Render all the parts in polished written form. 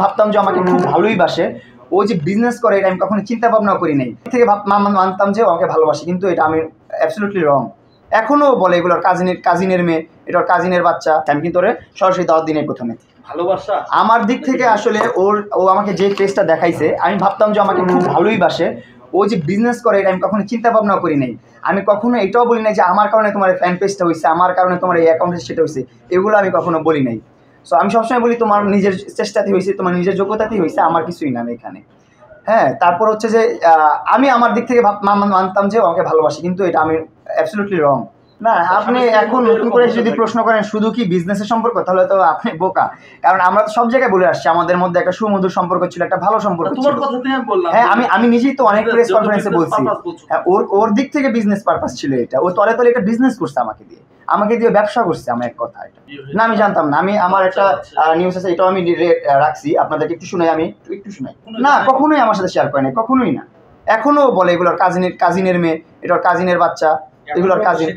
ভাবতাম যে আমাকে খুব ভালোই বাসে, ও যে বিজনেস করে এটা আমি কখনো চিন্তা ভাবনাও করি নাই। থেকে মানতাম যে আমাকে ভালোবাসে, কিন্তু এটা আমি অ্যাবসলিউটলি রং। এখনো বলে এগুলোর কাজিনের মেয়ে, এটার কাজিনের বাচ্চা। আমি কিন্তু ওরে সরাসরি দাওয়াত দিই নাই প্রথমে। ভালোবাসা আমার দিক থেকে আসলে ও আমাকে যে ফেসটা দেখাইছে, আমি ভাবতাম যে আমাকে খুব ভালোই বাসে, ও যে বিজনেস করে এটা আমি কখনো চিন্তা ভাবনাও করি নাই। আমি কখনো এটাও বলি নাই যে আমার কারণে তোমার ফ্যান পেজটা হয়েছে, আমার কারণে তোমার এই অ্যাকাউন্টে সেটা হয়েছে, এগুলো আমি কখনো বলি নাই। সো আমি সবসময় বলি তোমার নিজের চেষ্টাতে হয়েছে, তোমার নিজের যোগ্যতাতেই হয়েছে, আমার কিছুই না এখানে। হ্যাঁ, তারপর হচ্ছে যে আমি আমার দিক থেকে মানতাম যে আমাকে ভালোবাসে, কিন্তু এটা আমি অ্যাবসলিউটলি রং। না, আপনি এখন নতুন করে যদি প্রশ্ন করেন শুধু কি বিজনেসের সম্পর্ক, তাহলে তো আপনি বোকা। কারণ আমরা তো সব জায়গায় বলে আসছি আমাদের মধ্যে একটা সুমধুর সম্পর্ক ছিল, একটা ভালো সম্পর্ক ছিল। হ্যাঁ, আমি নিজেই তো অনেক প্রেস কনফারেন্সে বলছি। হ্যাঁ, ওর দিক থেকে বিজনেস পারপাস ছিল এটা। ও তলে তলে এটা বিজনেস করছে আমাকে দিয়ে ব্যবসা করছে। আমার এক কথা এটা না, আমি জানতাম না। আমার একটা নিউজ আছে, এটাও আমি রাখছি আপনাদেরকে একটু শুনাই। আমি একটু শুনাই। না, কখনোই আমার সাথে শেয়ার করে নাই, কখনোই না। এখনো বলে এগুলোর কাজিনের মেয়ে, এটার কাজিনের বাচ্চা, এগুলোর কাজিন।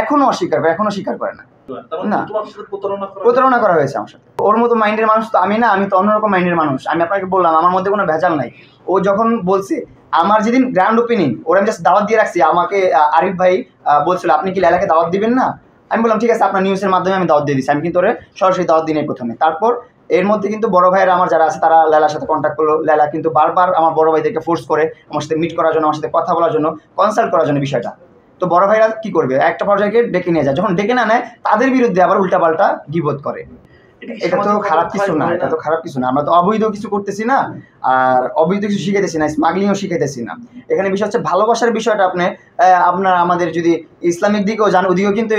এখনো অস্বীকার করে, এখনো স্বীকার করে না। না, প্রতারণা করা হয়েছে আমার সাথে। ওর মতো মাইন্ডের মানুষ তো আমি না, আমি তো অন্যরকম মাইন্ডের মানুষ। আমি আপনাকে বললাম আমার মধ্যে কোনো ভেজাল নাই। ও যখন বলছে, আমার যেদিন গ্র্যান্ড ওপেনিং, ওরা আমি জাস্ট দাওয়াত দিয়ে রাখছি। আমাকে আরিফ ভাই বলছিল আপনি কি লাইলাকে দাওয়াত দিবেন না। আমি বললাম ঠিক আছে, আপনার নিউজের মাধ্যমে আমি দাওয়াত দিয়ে দিচ্ছি। আমি কিন্তু ওরে সরাসরি দাওয়াত দিই নাই প্রথমে। তারপর এর মধ্যে কিন্তু বড় ভাইয়েরা আমার যারা আছে তারা লাইলার সাথে কন্ট্যাক্ট করলো। লাইলা কিন্তু বারবার আমার বড় ভাইদেরকে ফোর্স করে আমার সাথে মিট করার জন্য, আমার সাথে কথা বলার জন্য, কনসাল্ট করার জন্য বিষয়টা। তো বড় ভাইরা কি করবে, একটা পর্যায়ে ডেকে নিয়ে যায়। যখন ডেকে না নেয়, তাদের বিরুদ্ধে আবার উল্টাপাল্টা গিবত করে। এটা তো খারাপ কিছু না, এটা তো খারাপ কিছু না। আমরা তো অবৈধ কিছু করতেছি না, আর অবৈধ কিছু শিখাইতেছি না, স্মাগলিংও শিখাইতেছি না। এখানে বিষয় হচ্ছে ভালোবাসার বিষয়টা। আপনার আমাদের যদি ইসলামিক দিকেও যান, ওদিকেও কিন্তু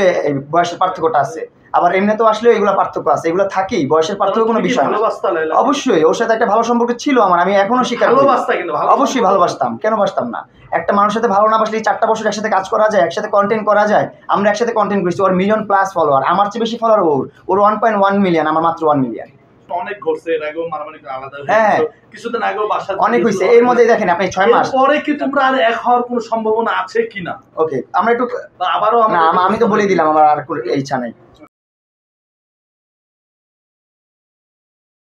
বয়সের পার্থক্যটা আছে। আবার এমনিতেও আসলেও এগুলো পার্থক্য আছে, এগুলো থাকেই। বয়সের পার্থক্য কোনো বিষয় না। অবশ্যই ওর সাথে একটা ভালো সম্পর্ক ছিল আমার, আমি এখনো স্বীকার করি। অবশ্যই ভালোবাসতাম, কেন বাসতাম না। একটা মানুষের সাথে ভালো না বাসলে 4টা বছর একসাথে কাজ করা যায়, একসাথে কন্টেন্ট করা যায়। আমরা একসাথে কন্টেন্ট করছি। ওর মিলিয়ন প্লাস ফলোয়ার, আমার চেয়ে বেশি ফলোয়ার ওর 1.1 মিলিয়ন, আমার মাত্র 1 মিলিয়ন। অনেক ঘটছে, এর আগেও মারামারি আলাদা হ্যাঁ, কিছুদিন আগেও বাসা অনেক হয়েছে। এর মধ্যে দেখেন আপনি 6 মাস পরে কি তোমরা আর এক হওয়ার কোনো সম্ভাবনা আছে কিনা? ওকে, আমরা একটু আবারও না, আমি তো বলে দিলাম আমার আর কোনো ইচ্ছা নাই।